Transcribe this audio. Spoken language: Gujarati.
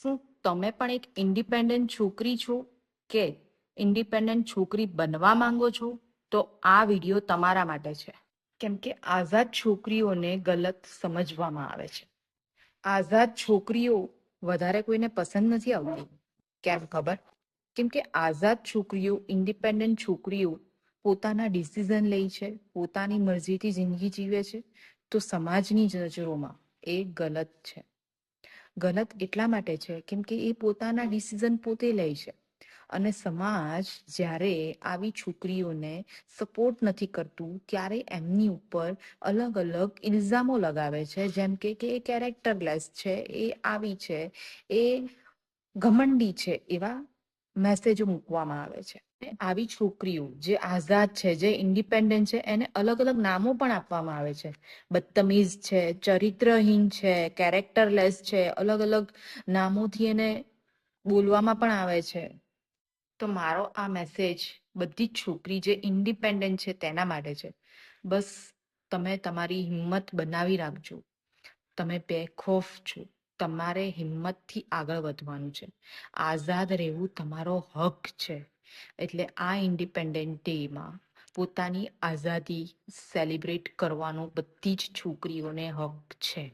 શું તમે પણ એક ઇન્ડિપેન્ડન્ટ છોકરી છો કે ઇન્ડિપેન્ડન્ટ છોકરી બનવા માંગો છો? તો આ વિડીયો તમારા માટે છે. કેમ કે આઝાદ છોકરીઓને ગલત સમજવામાં આવે છે. આઝાદ છોકરીઓ વધારે કોઈને પસંદ નથી આવતી. કેમ ખબર? કેમ કે આઝાદ છોકરીઓ, ઇન્ડિપેન્ડન્ટ છોકરીઓ પોતાના ડિસિઝન લે છે, પોતાની મરજીથી જિંદગી જીવે છે, તો સમાજની નજરોમાં એ ગલત છે. ગલત એટલા માટે છે કેમ કે એ પોતાના ડિસિઝન પોતે લે છે અને સમાજ જ્યારે આવી છોકરીઓને સપોર્ટ નથી કરતું ત્યારે એમની ઉપર અલગ અલગ ઇલ્ઝામો લગાવે છે, જેમ કે એ કેરેક્ટરલેસ છે, એ આવી છે, એ ઘમંડી છે, એવા મેસેજો મૂકવામાં આવે છે. આવી છોકરીઓ જે આઝાદ છે, જે ઇન્ડિપેન્ડન્ટ છે, એને અલગ અલગ નામો પણ આપવામાં આવે છે. બદતમીઝ છે, ચરિત્રહીન છે, કેરેક્ટરલેસ છે, અલગ અલગ નામોથી એને બોલવામાં પણ આવે છે. તો મારો આ મેસેજ બધી જ છોકરી જે ઇન્ડિપેન્ડન્ટ છે તેના માટે છે. બસ તમે તમારી હિંમત બનાવી રાખજો. તમે બેખોફ છો. તમારે હિંમતથી આગળ વધવાનું છે. આઝાદ રહેવું તમારો હક છે. એટલે આ ઇન્ડિપેન્ડન્ટ ડેમાં પોતાની આઝાદી સેલિબ્રેટ કરવાનો બધી જ છોકરીઓને હક છે.